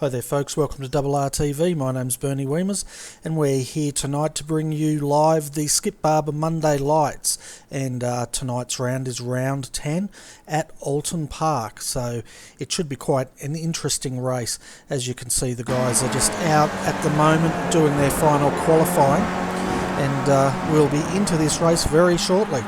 Hi there folks, welcome to RRTV. My name's Bernie Weemers and we're here tonight to bring you live the Skip Barber Monday Lights, and tonight's round is round 10 at Oulton Park, so it should be quite an interesting race. As you can see, the guys are just out at the moment doing their final qualifying, and we'll be into this race very shortly.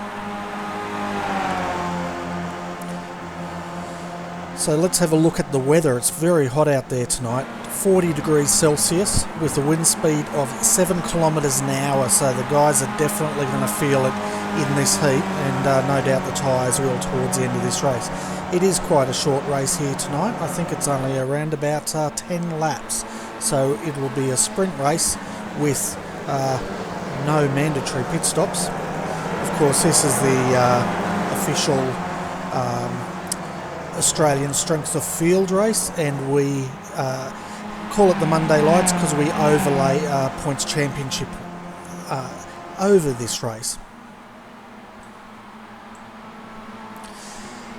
So let's have a look at the weather. It's very hot out there tonight, 40 degrees Celsius with a wind speed of 7 kilometres an hour, so the guys are definitely going to feel it in this heat, and no doubt the tyres will towards the end of this race. It is quite a short race here tonight. I think it's only around about 10 laps, so it will be a sprint race with no mandatory pit stops. Of course, this is the official Australian Strength of Field race, and we call it the Monday Lights because we overlay Points Championship over this race.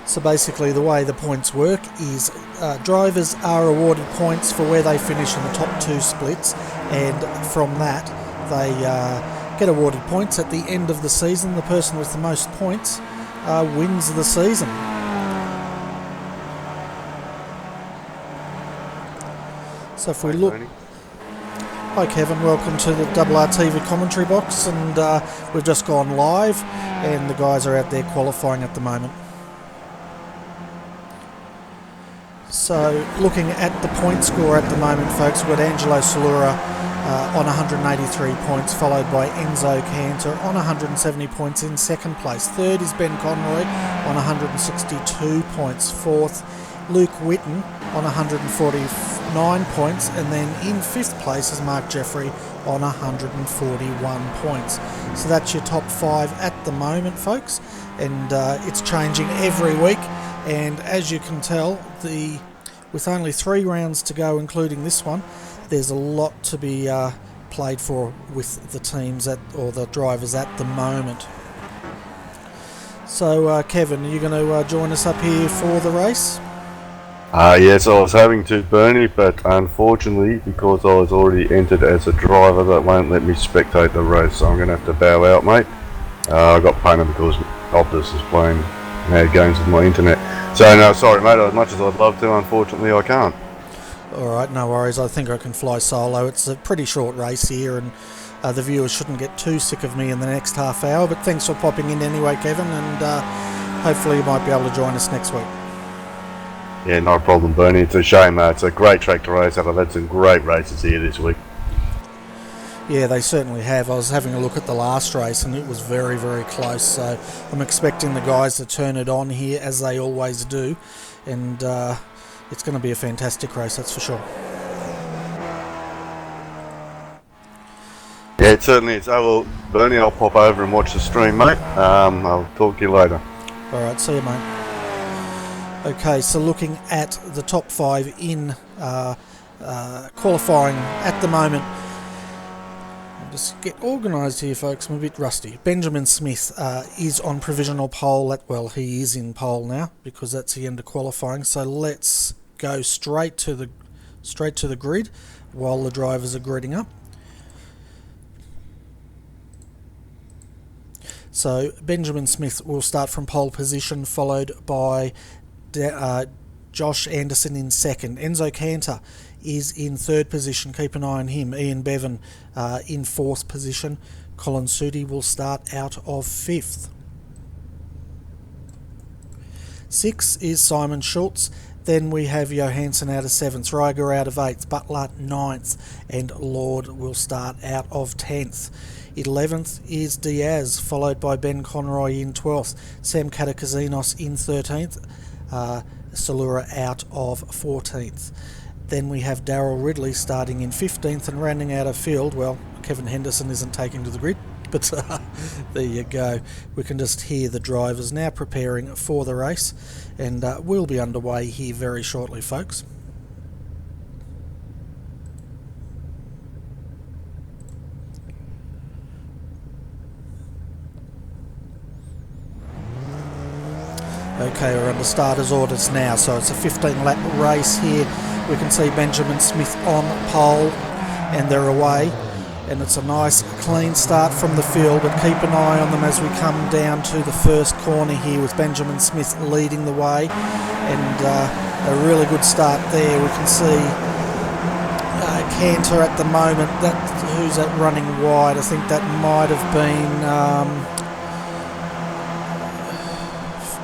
So basically the way the points work is drivers are awarded points for where they finish in the top two splits, and from that they get awarded points at the end of the season. The person with the most points wins the season. So if we look... Hi Kevin, welcome to the RRTV commentary box, and we've just gone live and the guys are out there qualifying at the moment. So looking at the point score at the moment folks, we've got Angelo Salura on 183 points, followed by Enzo Cantor on 170 points in second place. Third is Ben Conroy on 162 points. Fourth, Luke Whitten on 149 points, and then in fifth place is Mark Jeffrey on 141 points. So that's your top five at the moment folks, and it's changing every week, and as you can tell, with only 3 rounds to go including this one, there's a lot to be played for with the teams or the drivers at the moment. So Kevin, are you going to join us up here for the race? Yes, I was hoping to, Bernie, but unfortunately, because I was already entered as a driver, that won't let me spectate the race, so I'm going to have to bow out, mate. I got painted because Optus is playing mad games with my internet. So, no, sorry, mate, as much as I'd love to, unfortunately, I can't. Alright, no worries, I think I can fly solo. It's a pretty short race here, and the viewers shouldn't get too sick of me in the next half hour, but thanks for popping in anyway, Kevin, and hopefully you might be able to join us next week. Yeah, no problem, Bernie. It's a shame. It's a great track to race at. I've had some great races here this week. Yeah, they certainly have. I was having a look at the last race and it was very, very close. So I'm expecting the guys to turn it on here as they always do. And it's going to be a fantastic race, that's for sure. Yeah, it certainly is. Oh, well, Bernie, I'll pop over and watch the stream, mate. I'll talk to you later. Alright, see you, mate. Okay, so looking at the top 5 in qualifying at the moment. I'll just get organised here, folks. I'm a bit rusty. Benjamin Smith is on provisional pole. Well, he is in pole now because that's the end of qualifying. So let's go straight to the grid while the drivers are gridding up. So Benjamin Smith will start from pole position, followed by Josh Anderson in second. Enzo Cantor is in third position. Keep an eye on him. Ian Bevan in fourth position. Colin Sudi will start out of fifth. 6 is Simon Schultz. Then we have Johansson out of 7th, Ryger out of 8th, Butler 9th, and Lord will start out of 10th. 11th is Diaz, followed by Ben Conroy in 12th, Sam Katakazinos in 13th, Salura out of 14th. Then we have Darryl Ridley starting in 15th, and rounding out a field, well, Kevin Henderson isn't taking to the grid, but there you go. We can just hear the drivers now preparing for the race, and we'll be underway here very shortly, folks. Okay, we're under starters orders now, so it's a 15 lap race here we can see Benjamin Smith on pole, and they're away. And it's a nice clean start from the field, but keep an eye on them as we come down to the first corner here with Benjamin Smith leading the way, and a really good start there. We can see Cantor at the moment. Who's that running wide? I think that might have been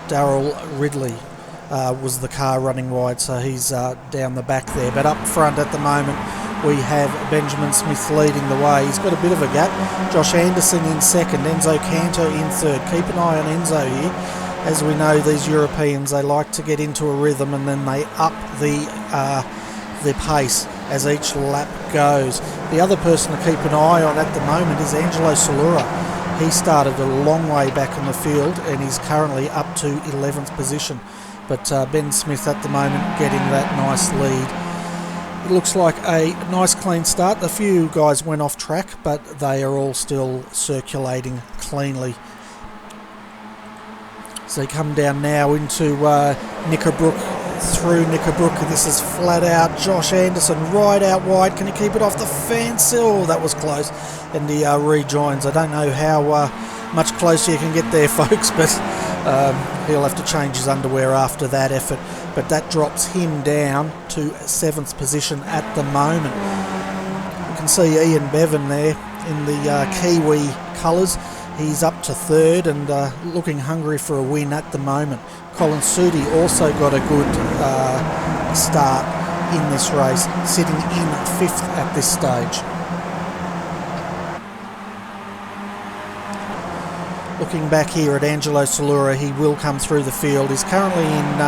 Darryl Ridley was the car running wide, so he's down the back there. But up front at the moment we have Benjamin Smith leading the way. He's got a bit of a gap. Josh Anderson in second, Enzo Cantor in third. Keep an eye on Enzo here. As we know, these Europeans, they like to get into a rhythm and then they up the pace as each lap goes. The other person to keep an eye on at the moment is Angelo Solura. He started a long way back in the field and he's currently up to 11th position. But Ben Smith at the moment getting that nice lead. It looks like a nice clean start. A few guys went off track, but they are all still circulating cleanly. So they come down now into Knickerbrook, through Knickerbrook, and this is flat out. Josh Anderson right out wide. Can he keep it off the fence? Oh, that was close. And he rejoins. I don't know how much closer you can get there, folks, but he'll have to change his underwear after that effort. But that drops him down to 7th position at the moment. You can see Ian Bevan there in the Kiwi colours. He's up to 3rd and looking hungry for a win at the moment. Colin Sudi also got a good start in this race, sitting in 5th at this stage. Looking back here at Angelo Solura, he will come through the field. He's currently in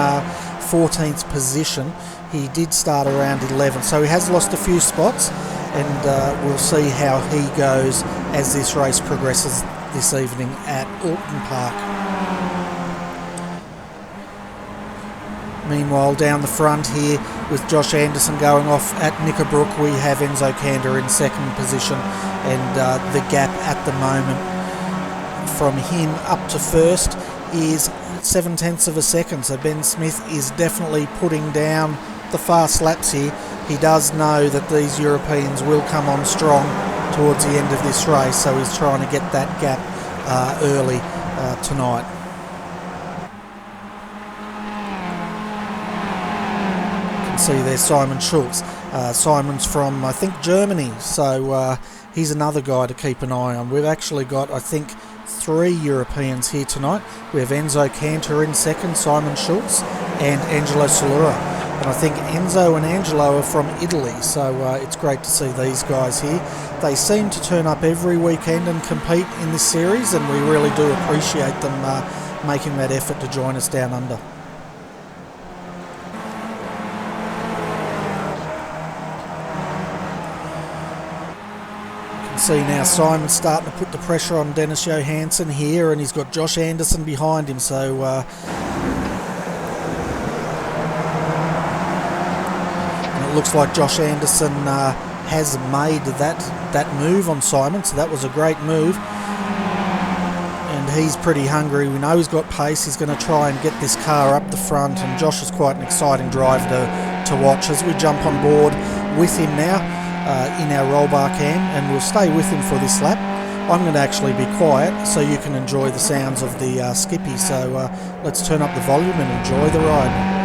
14th position. He did start around 11th, so he has lost a few spots, and we'll see how he goes as this race progresses this evening at Oulton Park. Meanwhile, down the front here with Josh Anderson going off at Knickerbrook, we have Enzo Cantor in 2nd position, and the gap at the moment from him up to 1st is 0.7 of a second. So Ben Smith is definitely putting down the fast laps here. He does know that these Europeans will come on strong towards the end of this race, so he's trying to get that gap early tonight. You can see there's Simon Schultz. Simon's from, I think, Germany, so he's another guy to keep an eye on. We've actually got, I think, 3 Europeans here tonight. We have Enzo Cantor in 2nd, Simon Schultz, and Angelo Solura. And I think Enzo and Angelo are from Italy, so it's great to see these guys here. They seem to turn up every weekend and compete in this series, and we really do appreciate them making that effort to join us down under. See now Simon's starting to put the pressure on Dennis Johansson here, and he's got Josh Anderson behind him, so and it looks like Josh Anderson has made that move on Simon, so that was a great move, and he's pretty hungry. We know he's got pace. He's going to try and get this car up the front, and Josh is quite an exciting driver to watch as we jump on board with him now in our roll bar cam, and we'll stay with him for this lap. I'm going to actually be quiet so you can enjoy the sounds of the skippy, so let's turn up the volume and enjoy the ride.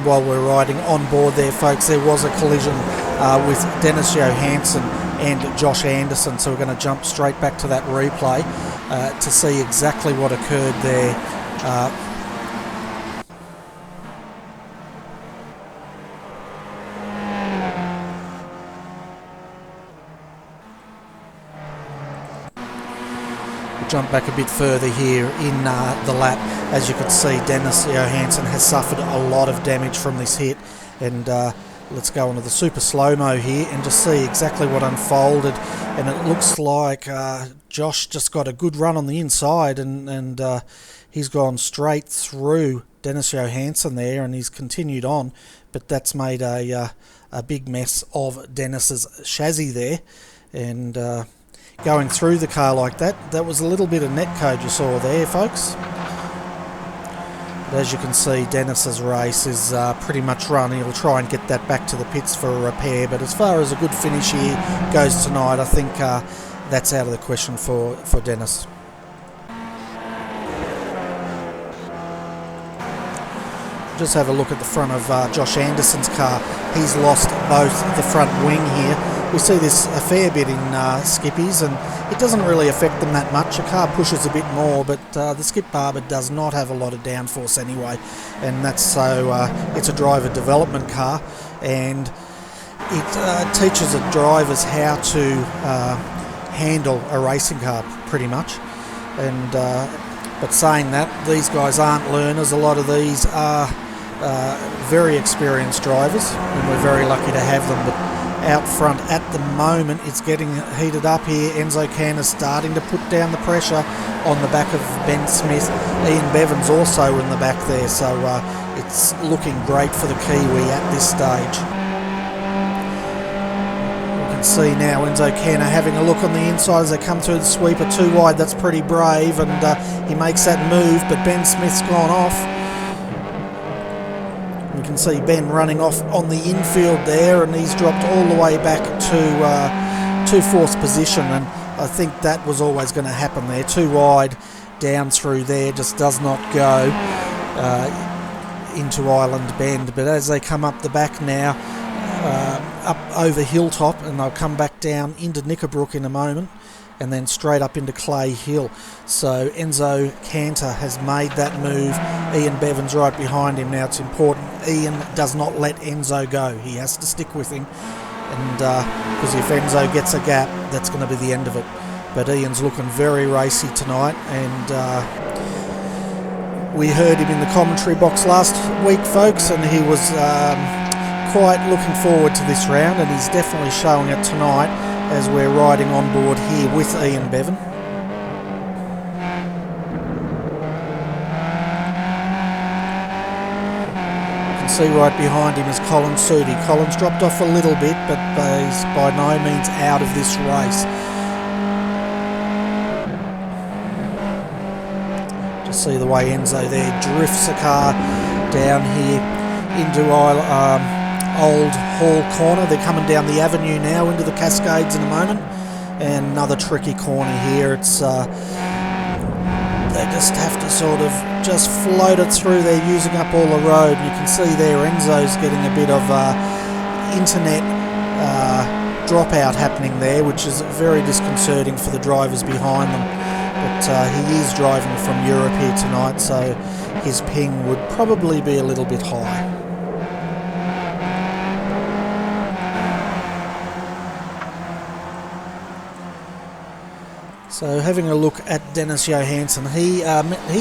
while we're riding on board there, folks, there was a collision with Dennis Johansson and Josh Anderson, so we're going to jump straight back to that replay to see exactly what occurred there. Jump back a bit further here in the lap. As you can see, Dennis Johansson has suffered a lot of damage from this hit, and let's go onto the super slow-mo here and just see exactly what unfolded. And it looks like Josh just got a good run on the inside, and he's gone straight through Dennis Johansson there, and he's continued on, but that's made a big mess of Dennis's chassis there. And going through the car like that was a little bit of netcode you saw there, folks. But as you can see, Dennis's race is pretty much run. He'll try and get that back to the pits for a repair, but as far as a good finish here goes tonight, I think that's out of the question for Dennis. Just have a look at the front of Josh Anderson's car. He's lost both the front wing here. We see this a fair bit in skippies, and it doesn't really affect them that much. A car pushes a bit more, but the skip Barber does not have a lot of downforce anyway, and that's so it's a driver development car, and it teaches the drivers how to handle a racing car pretty much. And but saying that, these guys aren't learners. A lot of these are very experienced drivers, and we're very lucky to have them. But out front at the moment, it's getting heated up here. Enzo Canna's starting to put down the pressure on the back of Ben Smith. Ian Bevan's also in the back there, so it's looking great for the Kiwi at this stage. You can see now Enzo Canna having a look on the inside as they come through the sweeper too wide. That's pretty brave, and he makes that move, but Ben Smith's gone off. You can see Ben running off on the infield there, and he's dropped all the way back to fourth position, and I think that was always going to happen there. Too wide down through there, just does not go into Island Bend. But as they come up the back now, up over Hilltop, and they'll come back down into Knickerbrook in a moment, and then straight up into Clay Hill. So Enzo Cantor has made that move. Ian Bevan's right behind him now. It's important Ian does not let Enzo go. He has to stick with him, and because if Enzo gets a gap, that's going to be the end of it. But Ian's looking very racy tonight, and we heard him in the commentary box last week, folks, and he was quite looking forward to this round, and he's definitely showing it tonight as we're riding on board here with Ian Bevan. You can see right behind him is Colin Sudi. Colin's dropped off a little bit, but he's by no means out of this race. Just see the way Enzo there drifts the car down here into Old Hall Corner. They're coming down the avenue now into the Cascades in a moment, and another tricky corner here. It's they just have to sort of just float it through. They're using up all the road, and you can see there Enzo's getting a bit of internet dropout happening there, which is very disconcerting for the drivers behind them. But he is driving from Europe here tonight, so his ping would probably be a little bit high. So having a look at Dennis Johansson, he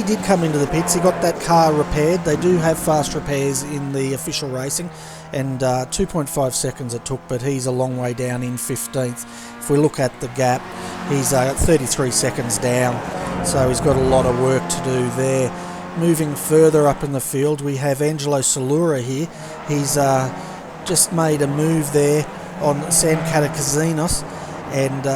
did come into the pits. He got that car repaired. They do have fast repairs in the official racing, and 2.5 seconds it took, but he's a long way down in 15th. If we look at the gap, he's 33 seconds down, so he's got a lot of work to do there. Moving further up in the field, we have Angelo Salura here. He's just made a move there on Sam Katakazinos, and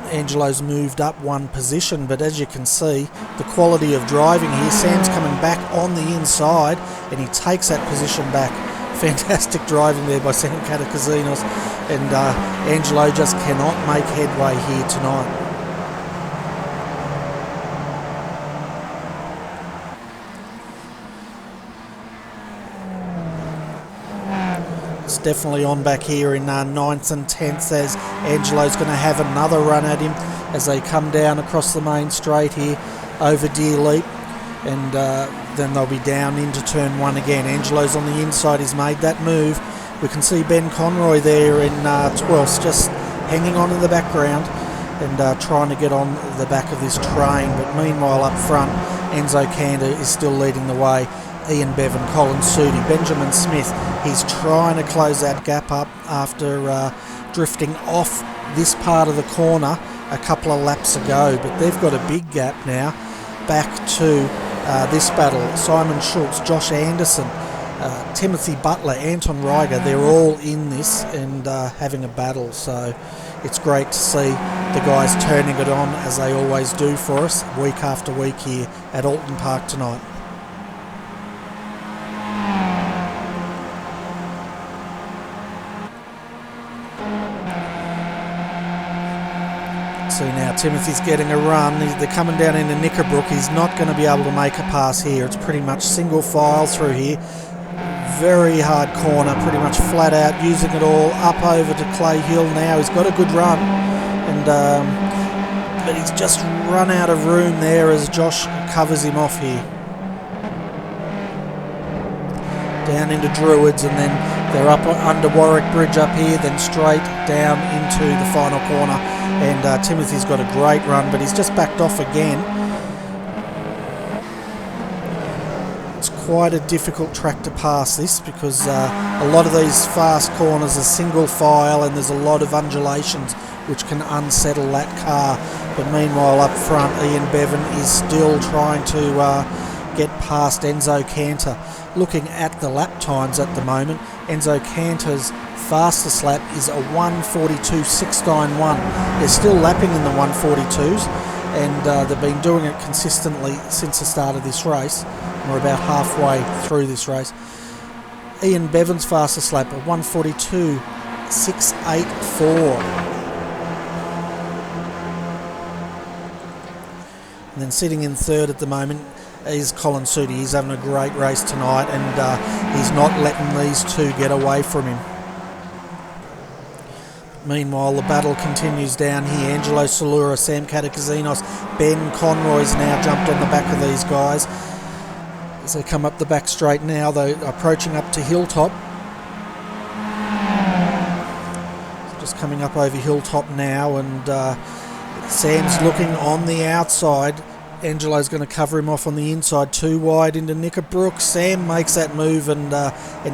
Angelo's moved up one position, but as you can see, the quality of driving here, Sam's coming back on the inside, and he takes that position back. Fantastic driving there by Sam Katakazinos, and Angelo just cannot make headway here tonight. It's definitely on back here in 9th and 10th, as Angelo's going to have another run at him as they come down across the main straight here over Deer Leap, and then they'll be down into turn 1 again. Angelo's on the inside, he's made that move. We can see Ben Conroy there in 12th, just hanging on in the background and trying to get on the back of this train. But meanwhile up front, Enzo Cantor is still leading the way. Ian Bevan, Colin Sudi, Benjamin Smith, he's trying to close that gap up after drifting off this part of the corner a couple of laps ago, but they've got a big gap now back to this battle. Simon Schultz, Josh Anderson, Timothy Butler, Anton Reiger, they're all in this and having a battle, so it's great to see the guys turning it on as they always do for us week after week here at Oulton Park tonight. See now Timothy's getting a run. They're coming down into Knickerbrook. He's not going to be able to make a pass here. It's pretty much single file through here. Very hard corner, pretty much flat out, using it all up over to Clay Hill now. He's got a good run, and but he's just run out of room there as Josh covers him off here. Down into Druids, and then they're up under Warwick Bridge up here, then straight down into the final corner. And Timothy's got a great run, but he's just backed off again. It's quite a difficult track to pass this because a lot of these fast corners are single file and there's a lot of undulations which can unsettle that car. But meanwhile up front, Ian Bevan is still trying to get past Enzo Cantor. Looking at the lap times at the moment, Enzo Cantor's fastest lap is a 1:42.691. They're still lapping in the 1:42s, and they've been doing it consistently since the start of this race. We're about halfway through this race. Ian Bevan's fastest lap, a 1:42.684. And then sitting in third at the moment is Colin Sudi. He's having a great race tonight, and he's not letting these two get away from him. Meanwhile, the battle continues down here. Angelo Solura, Sam Catakazinos, Ben Conroy's now jumped on the back of these guys. As they come up the back straight now, they're approaching up to Hilltop. Just coming up over Hilltop now, and Sam's looking on the outside. Angelo's going to cover him off on the inside, too wide into Knickerbrook. Sam makes that move and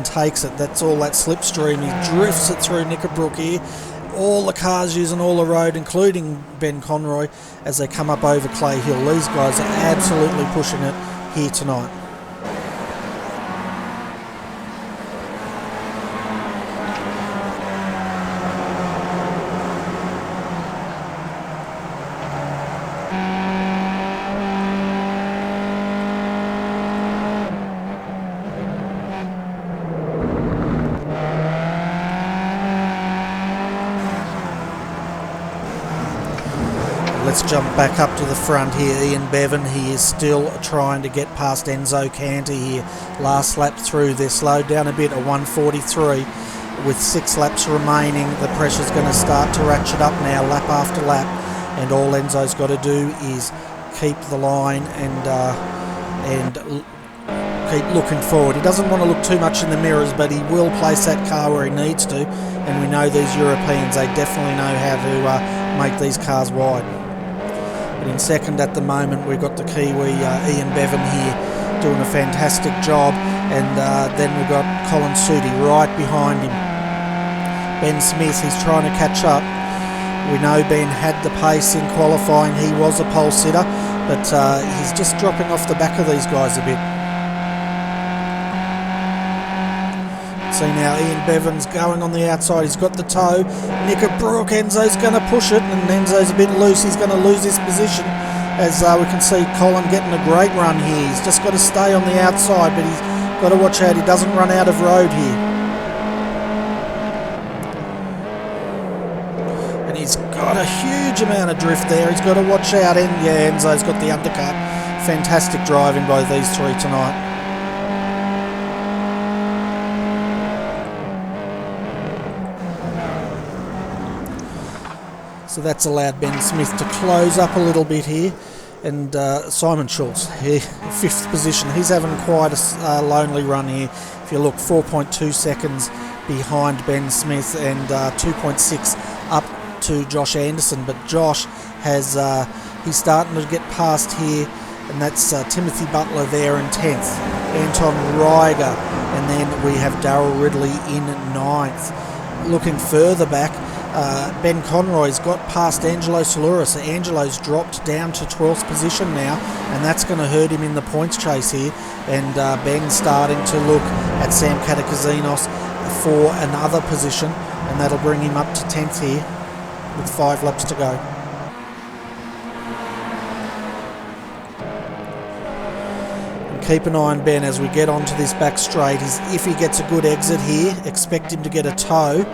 takes it. That's all that slipstream. He drifts it through Knickerbrook here. All the cars using all the road, including Ben Conroy, as they come up over Clay Hill. These guys are absolutely pushing it here tonight. Let's jump back up to the front here. Ian Bevan, he is still trying to get past Enzo Cantor here. Last lap through, they're slowed down a bit at 1:43. With 6 laps remaining, the pressure's going to start to ratchet up now, lap after lap. And all Enzo's got to do is keep the line and keep looking forward. He doesn't want to look too much in the mirrors, but he will place that car where he needs to. And we know these Europeans, they definitely know how to make these cars wide. In second at the moment, we've got the Kiwi Ian Bevan here doing a fantastic job, and then we've got Colin Sudi right behind him. Ben Smith, he's trying to catch up. We know Ben had the pace in qualifying. He was a pole sitter, but he's just dropping off the back of these guys a bit. See now, Ian Bevan's going on the outside. He's got the toe. Knickerbrook, Enzo's going to push it, and Enzo's a bit loose. He's going to lose his position. As we can see Colin getting a great run here. He's just got to stay on the outside, but he's got to watch out he doesn't run out of road here. And he's got a huge amount of drift there. He's got to watch out. And yeah, Enzo's got the undercut. Fantastic driving by these three tonight. So that's allowed Ben Smith to close up a little bit here. And Simon Schultz, here, 5th position. He's having quite a lonely run here. If you look, 4.2 seconds behind Ben Smith and 2.6 up to Josh Anderson. But Josh has, he's starting to get past here, and that's Timothy Butler there in 10th. Anton Reiger, and then we have Darryl Ridley in 9th. Looking further back, Ben Conroy's got past Angelo Solura, so Angelo's dropped down to 12th position now, and that's going to hurt him in the points chase here. And Ben's starting to look at Sam Katakasinos for another position, and that'll bring him up to 10th here with 5 laps to go. And keep an eye on Ben as we get onto this back straight. If he gets a good exit here, expect him to get a toe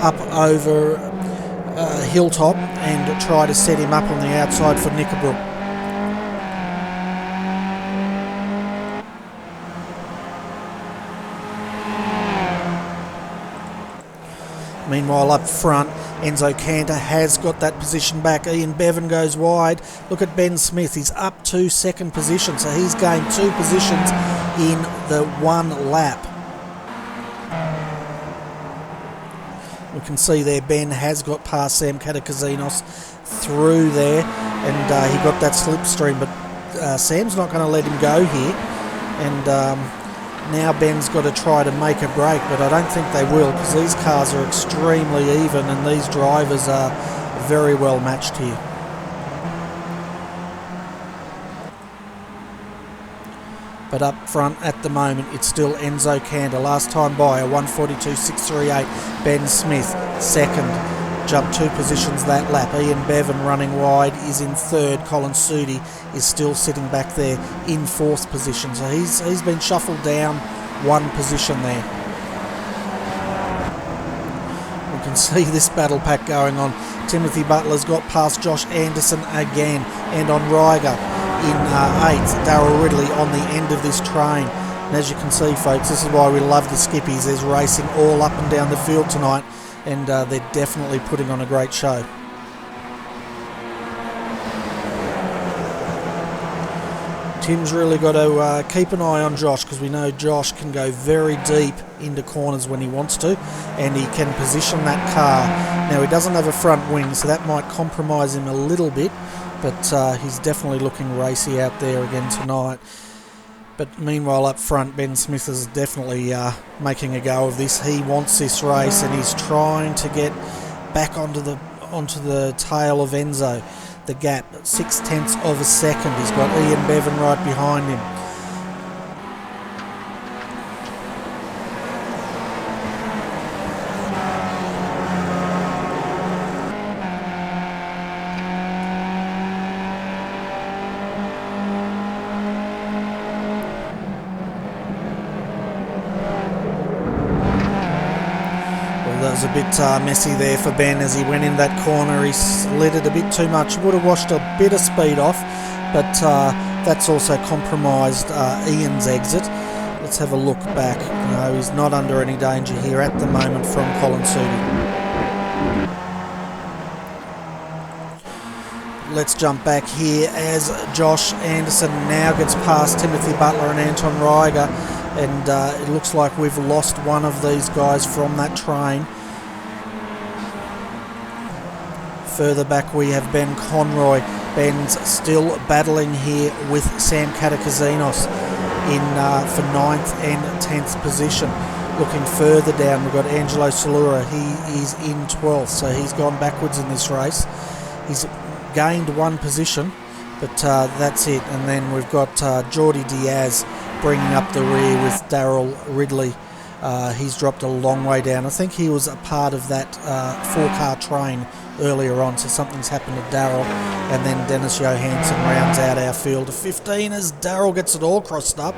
up over Hilltop and try to set him up on the outside for Knickerbrook. Meanwhile, up front, Enzo Cantor has got that position back. Ian Bevan goes wide. Look at Ben Smith. He's up to 2nd position, so he's gained 2 positions in the 1 lap. We can see there Ben has got past Sam Katakasinos through there, and he got that slipstream, but Sam's not going to let him go here. And now Ben's got to try to make a break, but I don't think they will, because these cars are extremely even and these drivers are very well matched here. But up front at the moment, it's still Enzo Cantor. Last time by a 1:42.638. Ben Smith, 2nd. Jumped 2 positions that lap. Ian Bevan running wide is in 3rd. Colin Sudi is still sitting back there in 4th position. So he's been shuffled down 1 position there. We can see this battle pack going on. Timothy Butler's got past Josh Anderson again, and on Reiger in 8th. Darryl Ridley on the end of this train. And as you can see, folks, this is why we love the skippies. There's racing all up and down the field tonight, and they're definitely putting on a great show. Tim's really got to keep an eye on Josh, because we know Josh can go very deep into corners when he wants to, and he can position that car. Now, he doesn't have a front wing, so that might compromise him a little bit, but he's definitely looking racy out there again tonight. But meanwhile, up front, Ben Smith is definitely making a go of this. He wants this race, and he's trying to get back onto the tail of Enzo. The gap, 0.6 of a second. He's got Ian Bevan right behind him. That was a bit messy there for Ben as he went in that corner. He slid it a bit too much. Would have washed a bit of speed off, but that's also compromised Ian's exit. Let's have a look back. No, he's not under any danger here at the moment from Colin Sudi. Let's jump back here as Josh Anderson now gets past Timothy Butler and Anton Reiger. And it looks like we've lost one of these guys from that train. Further back we have Ben Conroy. Ben's still battling here with Sam Katakasinos for 9th and 10th position. Looking further down, we've got Angelo Solura. He is in 12th, so he's gone backwards in this race. He's gained 1 position, but that's it. And then we've got Jordi Diaz bringing up the rear with Darryl Ridley. He's dropped a long way down. I think he was a part of that 4-car train earlier on, so something's happened to Darryl. And then Dennis Johansson rounds out our field of 15 as Darryl gets it all crossed up.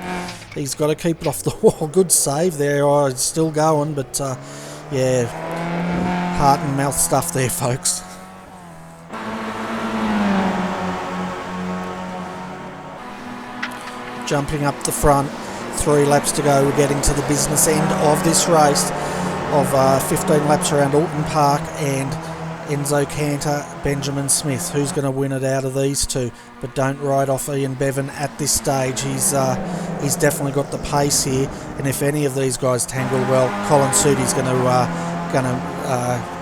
He's got to keep it off the wall. Good save there. Oh, it's still going, but yeah, heart and mouth stuff there, folks. Jumping up the front, 3 laps to go. We're getting to the business end of this race of 15 laps around Oulton Park, and Enzo Cantor, Benjamin Smith. Who's going to win it out of these two? But don't ride off Ian Bevan at this stage. He's definitely got the pace here, and if any of these guys tangle well, Colin Sudi's going to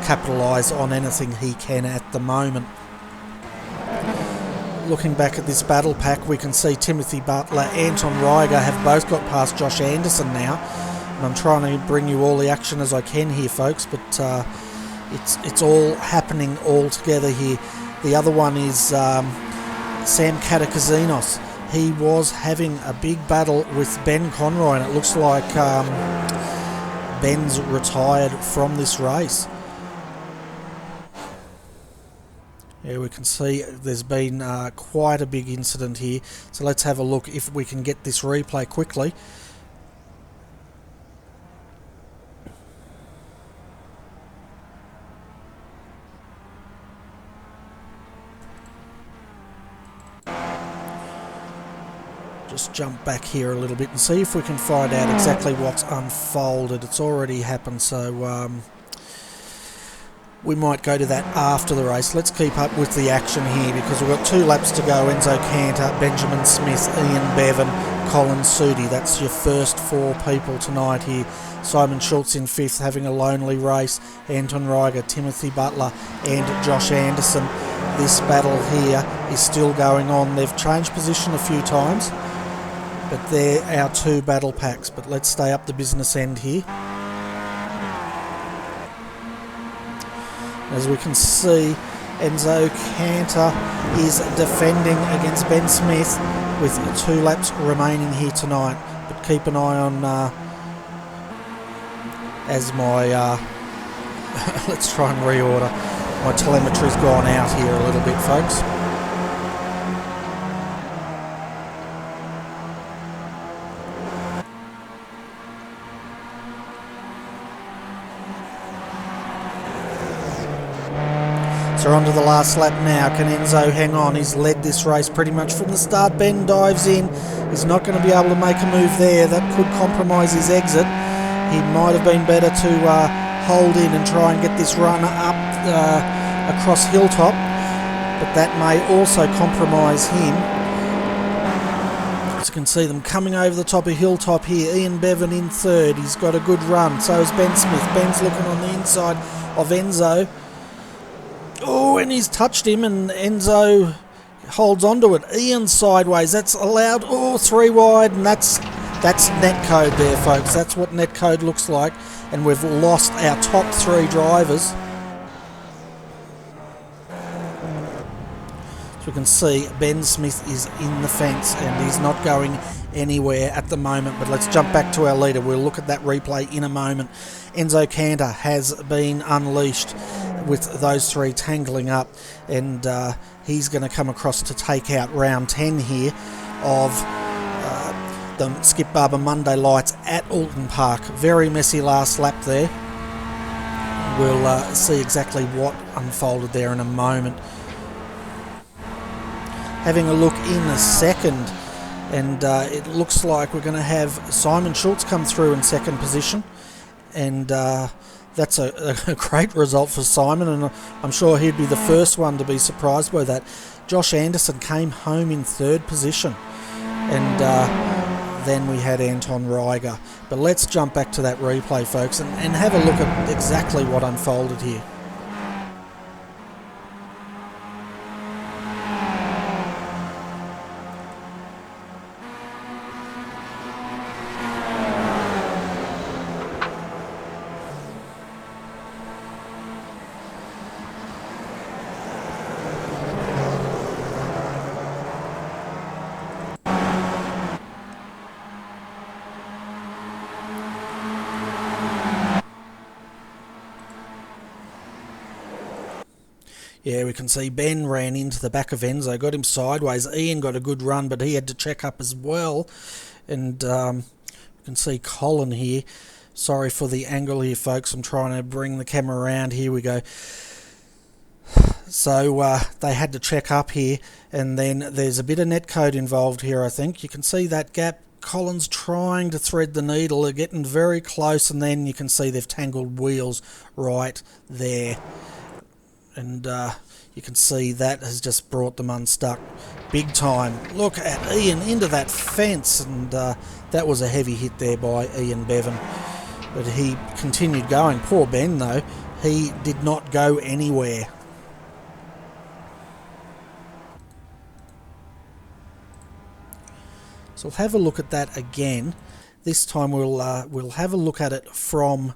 capitalise on anything he can at the moment. Looking back at this battle pack, we can see Timothy Butler, Anton Reiger have both got past Josh Anderson now. And I'm trying to bring you all the action as I can here, folks, but it's all happening all together here. The other one is Sam Katakazinos. He was having a big battle with Ben Conroy, and it looks like Ben's retired from this race. Yeah, we can see there's been quite a big incident here. So let's have a look if we can get this replay quickly. Just jump back here a little bit and see if we can find out exactly what's unfolded. It's already happened, so we might go to that after the race. Let's keep up with the action here because we've got 2 laps to go. Enzo Cantor, Benjamin Smith, Ian Bevan, Colin Sudi. That's your first 4 people tonight here. Simon Schultz in 5th, having a lonely race. Anton Reiger, Timothy Butler and Josh Anderson. This battle here is still going on. They've changed position a few times, but they're our 2 battle packs. But let's stay up the business end here. As we can see, Enzo Cantor is defending against Ben Smith with 2 laps remaining here tonight. But keep an eye on as my let's try and reorder. My telemetry's gone out here a little bit, folks. So we're on to the last lap now. Can Enzo hang on? He's led this race pretty much from the start. Ben dives in. He's not going to be able to make a move there. That could compromise his exit. He might have been better to hold in and try and get this run up across Hilltop, but that may also compromise him. As you can see them coming over the top of Hilltop here. Ian Bevan in 3rd. He's got a good run. So is Ben Smith. Ben's looking on the inside of Enzo. Oh, and he's touched him, and Enzo holds onto it. Ian sideways. That's allowed. Oh, 3 wide, and that's netcode there, folks. That's what netcode looks like, and we've lost our top 3 drivers. So we can see Ben Smith is in the fence, and he's not going anywhere at the moment. But let's jump back to our leader. We'll look at that replay in a moment. Enzo Cantor has been unleashed with those 3 tangling up, and he's going to come across to take out round 10 here of the Skip Barber Monday Lights at Oulton Park. Very messy last lap there. We'll see exactly what unfolded there in a moment. Having a look in a second, and it looks like we're going to have Simon Schultz come through in 2nd position, and that's a great result for Simon, and I'm sure he'd be the first one to be surprised by that. Josh Anderson came home in 3rd position, and then we had Anton Reiger. But let's jump back to that replay, folks, and have a look at exactly what unfolded here. Yeah, we can see Ben ran into the back of Enzo, got him sideways. Ian got a good run, but he had to check up as well. And we can see Colin here. Sorry for the angle here, folks. I'm trying to bring the camera around. Here we go. So they had to check up here, and then there's a bit of netcode involved here, I think. You can see that gap. Colin's trying to thread the needle. They're getting very close, and then you can see they've tangled wheels right there. and you can see that has just brought them unstuck big time. Look at Ian into that fence, and that was a heavy hit there by Ian Bevan, but he continued going. Poor Ben though, he did not go anywhere. So we'll have a look at that again. This time we'll have a look at it from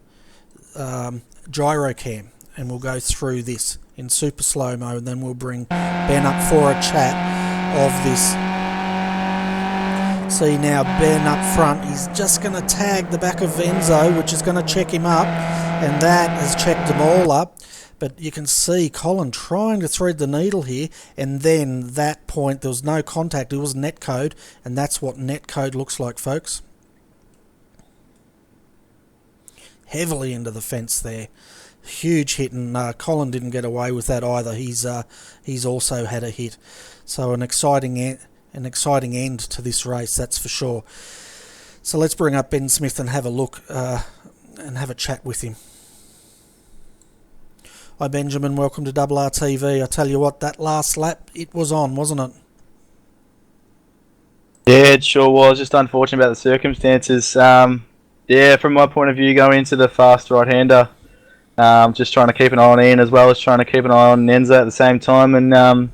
gyrocam, and we'll go through this in super slow-mo, and then we'll bring Ben up for a chat of this. See now Ben up front, he's just going to tag the back of Enzo, which is going to check him up, and that has checked them all up. But you can see Colin trying to thread the needle here, and then that point there was no contact, it was netcode, and that's what netcode looks like, folks. Heavily into the fence there. Huge hit, and Colin didn't get away with that either. He's also had a hit. So an exciting end to this race, that's for sure. So let's bring up Ben Smith and have a look and have a chat with him. Hi Benjamin, welcome to RRTV. I tell you what, that last lap, it was on, wasn't it? Yeah, it sure was. Just unfortunate about the circumstances. Yeah, from my point of view, going into the fast right-hander, just trying to keep an eye on Ian as well as trying to keep an eye on Enzo at the same time, and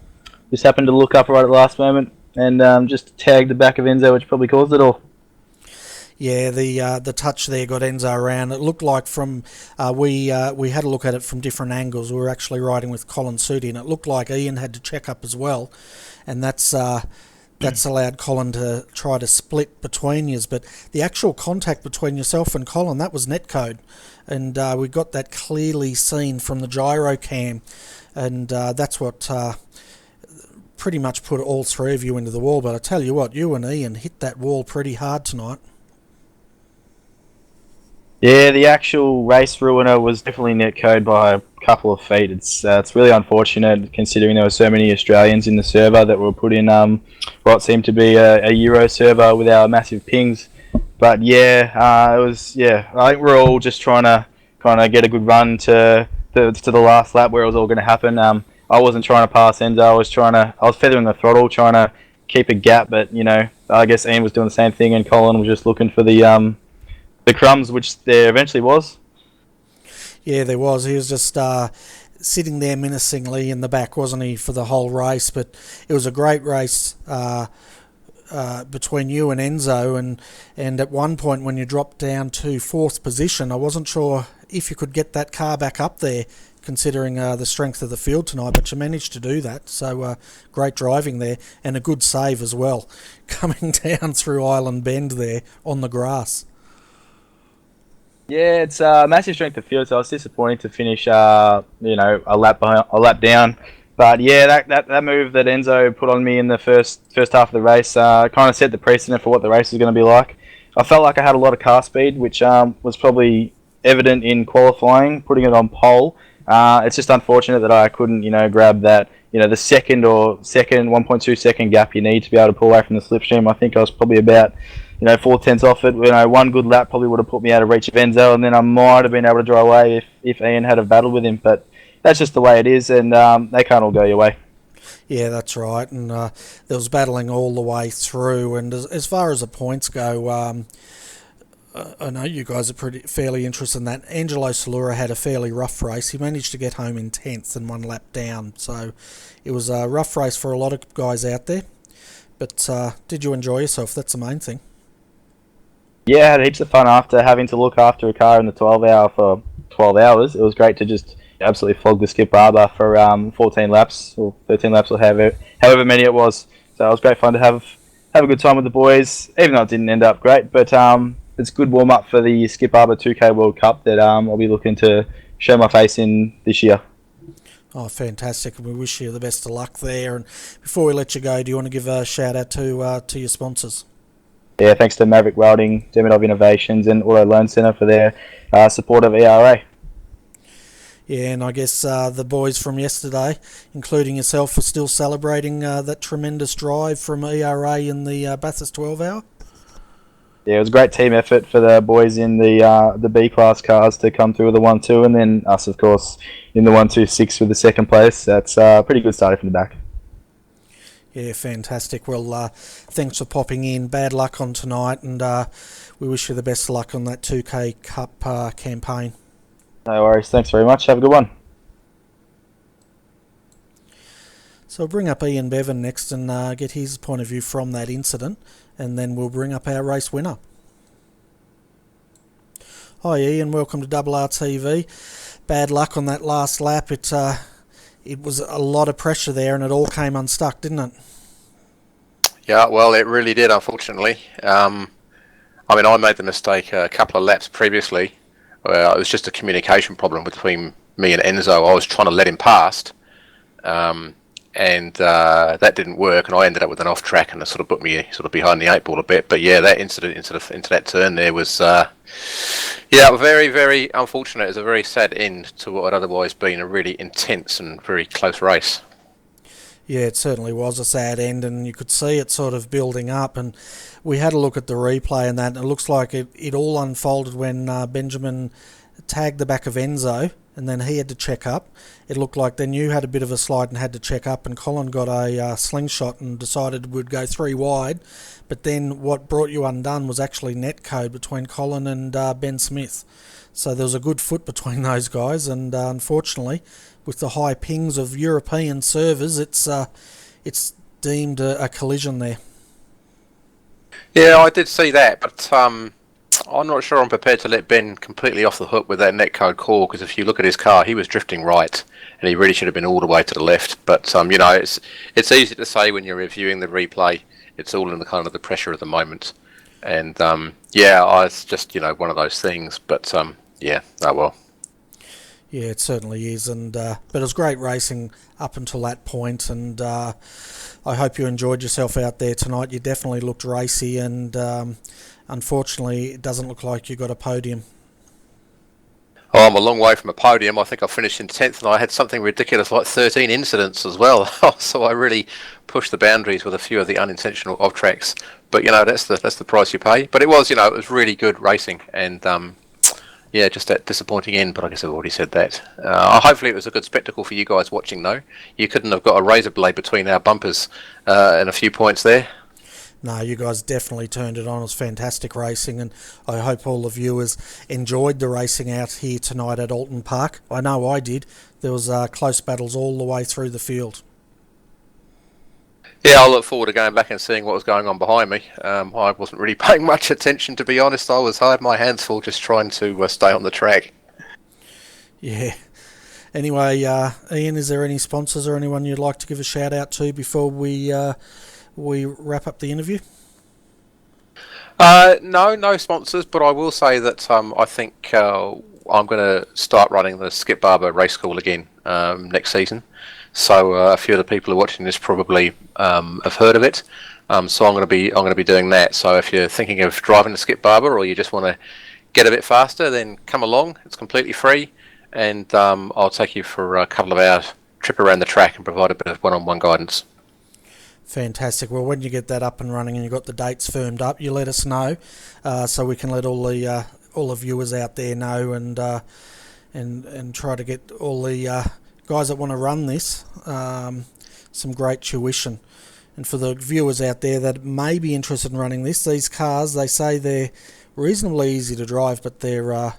just happened to look up right at the last moment and just tagged the back of Enzo, which probably caused it all. Yeah, the touch there got Enzo around. It looked like from we had a look at it from different angles. We were actually riding with Colin Sooty, and it looked like Ian had to check up as well, and that's allowed Colin to try to split between yous. But the actual contact between yourself and Colin, that was netcode, and we got that clearly seen from the gyro cam, and that's what pretty much put all three of you into the wall. But I tell you what, you and Ian hit that wall pretty hard tonight. Yeah, the actual race ruiner was definitely netcode by a couple of feet. It's really unfortunate considering there were so many Australians in the server that were put in what seemed to be a Euro server with our massive pings. But yeah, it was, yeah, I think we're all just trying to kind of get a good run to the last lap where it was all going to happen. I wasn't trying to pass Enzo. I was feathering the throttle, trying to keep a gap, but you know, I guess Ian was doing the same thing, and Colin was just looking for the crumbs, which there eventually was. Yeah, there was. He was just sitting there menacingly in the back, wasn't he, for the whole race? But it was a great race between you and Enzo, and at one point when you dropped down to fourth position, I wasn't sure if you could get that car back up there, considering the strength of the field tonight, but you managed to do that. So great driving there, and a good save as well, coming down through Island Bend there on the grass. Yeah, it's massive strength of field, so I was disappointed to finish, a lap down. But yeah, that move that Enzo put on me in the first half of the race kind of set the precedent for what the race was going to be like. I felt like I had a lot of car speed, which was probably evident in qualifying, putting it on pole. It's just unfortunate that I couldn't, grab that, the second 1.2 second gap you need to be able to pull away from the slipstream. I think I was probably about 4/10 off it. One good lap probably would have put me out of reach of Enzo, and then I might have been able to draw away if Ian had a battle with him. But that's just the way it is, and they can't all go your way. Yeah, that's right. And there was battling all the way through. And as far as the points go, I know you guys are fairly interested in that. Angelo Salura had a fairly rough race. He managed to get home in 10th and 1 lap down. So it was a rough race for a lot of guys out there. But did you enjoy yourself? That's the main thing. Yeah, I had heaps of fun after having to look after a car in the 12 hour for 12 hours. It was great to just absolutely flog the Skip Barber for 14 laps or 13 laps or however many it was. So it was great fun to have a good time with the boys, even though it didn't end up great. But it's a good warm up for the Skip Barber 2K World Cup that I'll be looking to show my face in this year. Oh, fantastic. We wish you the best of luck there. And before we let you go, do you want to give a shout out to your sponsors? Yeah, thanks to Maverick Welding, Demidov Innovations and Auto Loan Centre for their support of ERA. Yeah, and I guess the boys from yesterday, including yourself, are still celebrating that tremendous drive from ERA in the Bathurst 12 hour? Yeah, it was a great team effort for the boys in the B class cars to come through with the 1-2, and then us, of course, in the 1-2-6 with the second place. That's pretty good starting from the back. Yeah, fantastic. Well, thanks for popping in. Bad luck on tonight, and we wish you the best of luck on that 2K Cup campaign. No worries. Thanks very much. Have a good one. So we'll bring up Ian Bevan next and get his point of view from that incident, and then we'll bring up our race winner. Hi Ian, welcome to RRTV. Bad luck on that last lap. It was a lot of pressure there, and it all came unstuck, didn't it? Yeah, well, it really did, unfortunately. I mean, I made the mistake a couple of laps previously. It was just a communication problem between me and Enzo. I was trying to let him past, and that didn't work, and I ended up with an off track, and it sort of put me sort of behind the eight ball a bit. But yeah, that incident into that turn there was, very, very unfortunate. It was a very sad end to what had otherwise been a really intense and very close race. Yeah, it certainly was a sad end, and you could see it sort of building up, and we had a look at the replay and that, and it looks like it all unfolded when Benjamin tagged the back of Enzo, and then he had to check up. It looked like then you had a bit of a slide and had to check up, and Colin got a slingshot and decided we'd go 3 wide, but then what brought you undone was actually net code between Colin and Ben Smith. So there was a good foot between those guys, and unfortunately, with the high pings of European servers, it's deemed a collision there. Yeah, I did see that, but I'm not sure I'm prepared to let Ben completely off the hook with that netcode call, because if you look at his car, he was drifting right, and he really should have been all the way to the left. But you know, it's easy to say when you're reviewing the replay. It's all in the kind of the pressure of the moment, and it's just one of those things. But oh well. Yeah, it certainly is, and but it was great racing up until that point, and I hope you enjoyed yourself out there tonight. You definitely looked racy, and unfortunately, it doesn't look like you got a podium. Oh, I'm a long way from a podium. I think I finished in 10th, and I had something ridiculous like 13 incidents as well. So I really pushed the boundaries with a few of the unintentional off tracks. But that's the price you pay. But it was it was really good racing, and just that disappointing end. But I guess I've already said that. Hopefully, it was a good spectacle for you guys watching, though. You couldn't have got a razor blade between our bumpers and a few points there. No, you guys definitely turned it on. It was fantastic racing, and I hope all the viewers enjoyed the racing out here tonight at Oulton Park. I know I did. There was close battles all the way through the field. Yeah, I look forward to going back and seeing what was going on behind me. I wasn't really paying much attention, to be honest. I had my hands full just trying to stay on the track. Yeah. Anyway, Ian, is there any sponsors or anyone you'd like to give a shout out to before we wrap up the interview? No sponsors, but I will say that I think I'm going to start running the Skip Barber race school again next season. So a few of the people who are watching this probably have heard of it. So I'm going to be doing that. So if you're thinking of driving the Skip Barber, or you just want to get a bit faster, then come along. It's completely free, and I'll take you for a couple of hours trip around the track and provide a bit of one-on-one guidance. Fantastic. Well, when you get that up and running and you've got the dates firmed up, you let us know, so we can let all the viewers out there know, and try to get all the guys that want to run this some great tuition. And for the viewers out there that may be interested in running these cars, they say they're reasonably easy to drive, but they're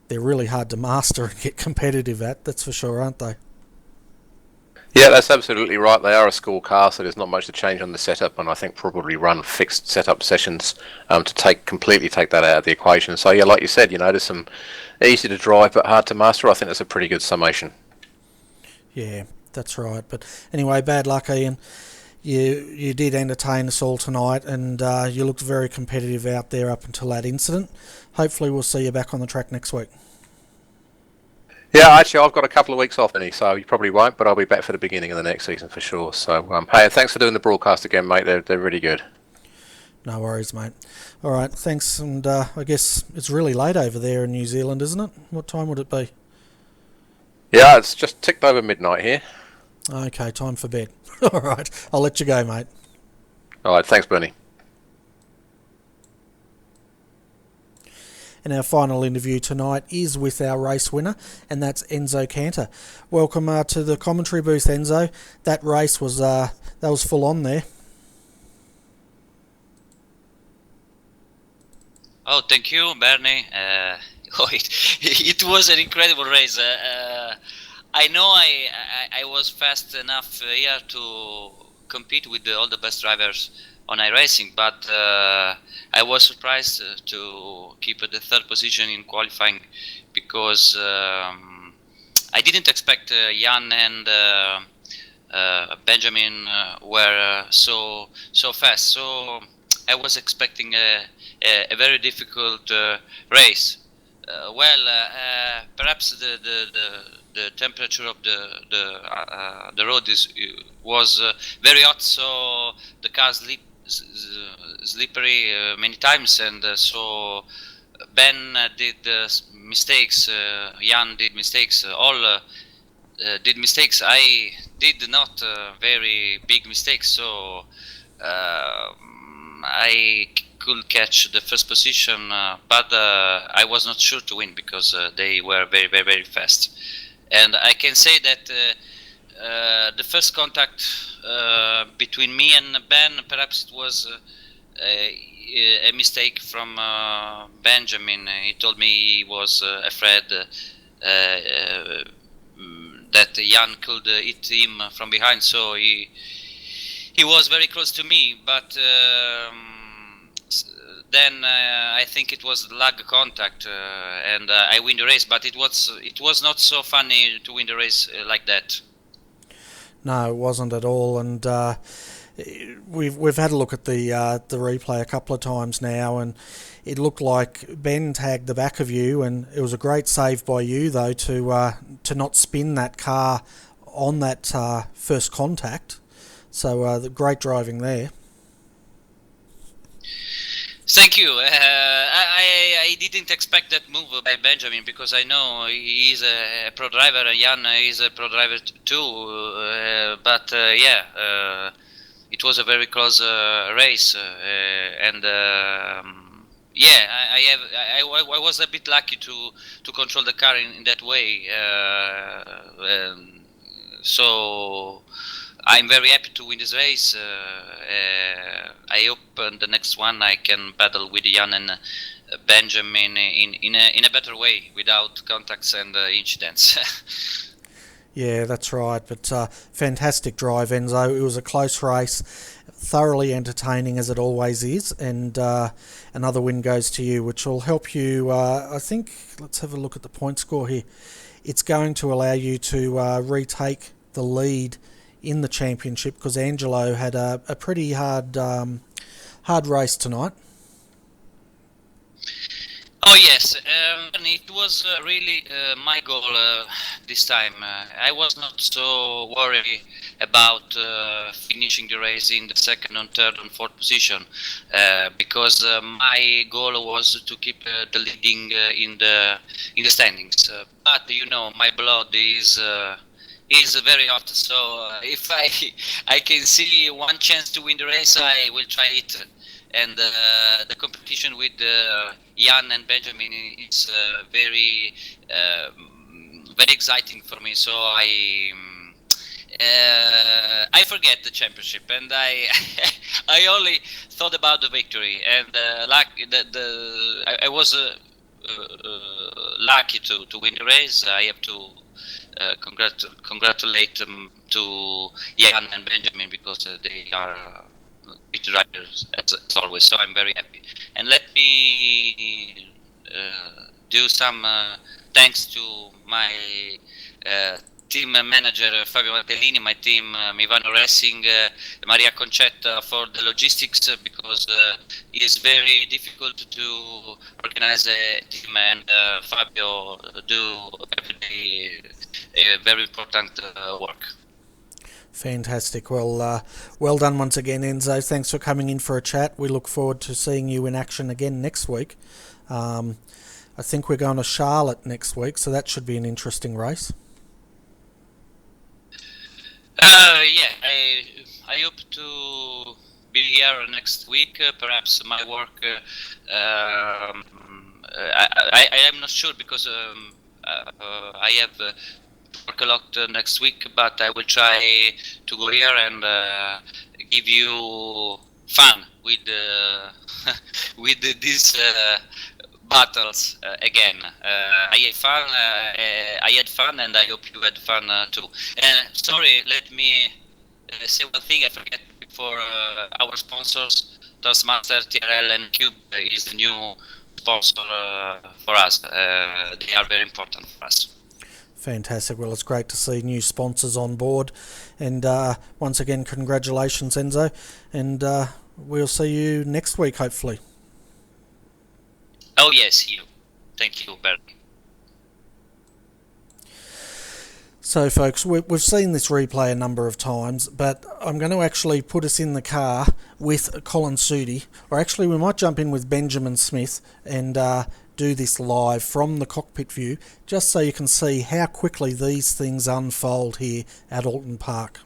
really hard to master and get competitive at. That's for sure, aren't they? Yeah, that's absolutely right. They are a school car, so there's not much to change on the setup, and I think probably run fixed setup sessions to completely take that out of the equation. So yeah, like you said, there's some easy to drive but hard to master. I think that's a pretty good summation. Yeah, that's right. But anyway, bad luck, Ian. You did entertain us all tonight, and you looked very competitive out there up until that incident. Hopefully we'll see you back on the track next week. Yeah, actually, I've got a couple of weeks off, so you probably won't, but I'll be back for the beginning of the next season for sure. So, hey, thanks for doing the broadcast again, mate. They're really good. No worries, mate. All right, thanks, and I guess it's really late over there in New Zealand, isn't it? What time would it be? Yeah, it's just ticked over midnight here. Okay, time for bed. All right, I'll let you go, mate. All right, thanks, Bernie. And our final interview tonight is with our race winner, and that's Enzo Cantor. Welcome to the commentary booth, Enzo. That race was full on there. Oh, thank you, Bernie. It was an incredible race. I know I was fast enough here to compete with all the best drivers on iRacing, but I was surprised to keep the third position in qualifying because I didn't expect Jan and Benjamin were so fast. So I was expecting a very difficult race. Perhaps the temperature of the road was very hot, so the car slippery many times, and so Ben did mistakes, Jan did mistakes, all did mistakes. I did not very big mistakes, so I could catch the first position, but I was not sure to win because they were very, very, very fast. And I can say that the first contact between me and Ben, perhaps it was a mistake from Benjamin. He told me he was afraid that Jan could hit him from behind, so he was very close to me, but then I think it was lag contact, and I win the race. But it was not so funny to win the race like that. No, it wasn't at all. And we've had a look at the replay a couple of times now, and it looked like Ben tagged the back of you, and it was a great save by you though to not spin that car on that first contact. So the great driving there. Thank you. I didn't expect that move by Benjamin because I know he is a pro driver and Jan is a pro driver too. It was a very close race, and I was a bit lucky to control the car in that way. So I'm very happy to win this race. I hope the next one I can battle with Jan and Benjamin in a better way without contacts and incidents. Yeah, that's right. But fantastic drive, Enzo. It was a close race, thoroughly entertaining as it always is, and another win goes to you, which will help you. I think. Let's have a look at the point score here. It's going to allow you to retake the lead in the championship because Angelo had a pretty hard race tonight. Oh yes, and it was really my goal this time. I was not so worried about finishing the race in the second and third and fourth position because my goal was to keep the leading in the standings. But you know, my blood is very hot, so if I can see one chance to win the race, I will try it. And the competition with Jan and Benjamin is very exciting for me. So I forget the championship, and I only thought about the victory. And I was lucky to win the race. I have to congratulate them to Jan and Benjamin because they are big drivers as always. So I'm very happy. And let me do some thanks to my team manager Fabio Martellini, my team Mivano Racing, Maria Concetta for the logistics because it's very difficult to organize a team, and Fabio do every day a very important work. Fantastic. Well, well done once again, Enzo. Thanks for coming in for a chat. We look forward to seeing you in action again next week. I think we're going to Charlotte next week, so that should be an interesting race. I hope to be here next week. Perhaps my work I am not sure because I have work a lot next week, but I will try to go here and give you fun with with these battles again. I had fun. I had fun, and I hope you had fun too. Sorry, let me say one thing. I forget before. Our sponsors, Taskmaster, TRL, and Cube is the new sponsor for us. They are very important for us. Fantastic. Well, it's great to see new sponsors on board. And once again, congratulations, Enzo. And we'll see you next week, hopefully. Oh, yes, you. Thank you, Bert. So, folks, we've seen this replay a number of times, but I'm going to actually put us in the car with Colin Sudi, or actually we might jump in with Benjamin Smith and do this live from the cockpit view, just so you can see how quickly these things unfold here at Oulton Park.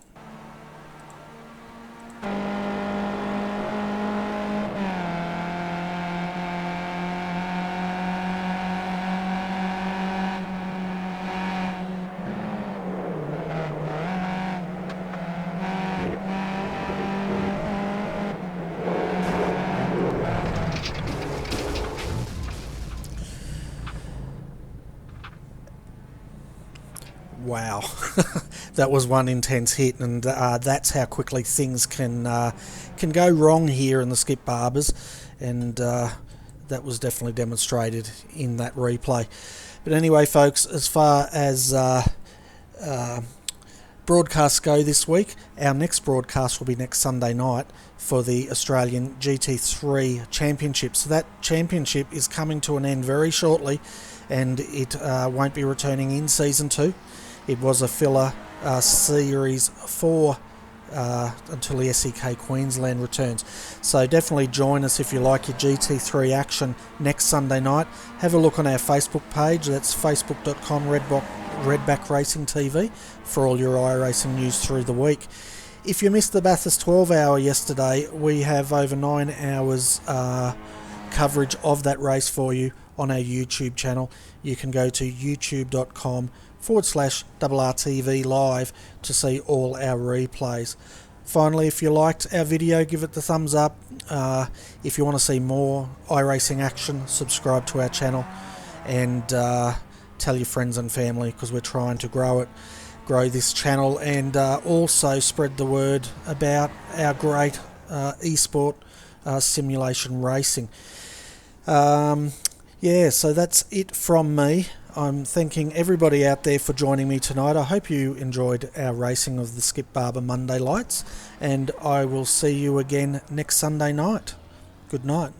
Wow, that was one intense hit, and that's how quickly things can go wrong here in the Skip Barbers, and that was definitely demonstrated in that replay. But anyway, folks, as far as broadcasts go this week, our next broadcast will be next Sunday night for the Australian GT3 Championship. So that championship is coming to an end very shortly, and it won't be returning in Season 2. It was a filler Series 4 until the SEK Queensland returns. So definitely join us if you like your GT3 action next Sunday night. Have a look on our Facebook page. That's facebook.com/Redback Racing TV for all your iRacing news through the week. If you missed the Bathurst 12 hour yesterday, we have over 9 hours coverage of that race for you on our YouTube channel. You can go to youtube.com/RRTV live to see all our replays. Finally, if you liked our video, give it the thumbs up. If you want to see more iRacing action, subscribe to our channel, and tell your friends and family, because we're trying to grow this channel, and also spread the word about our great esport simulation racing. Yeah, so that's it from me. I'm thanking everybody out there for joining me tonight. I hope you enjoyed our racing of the Skip Barber Monday Lights, and I will see you again next Sunday night. Good night.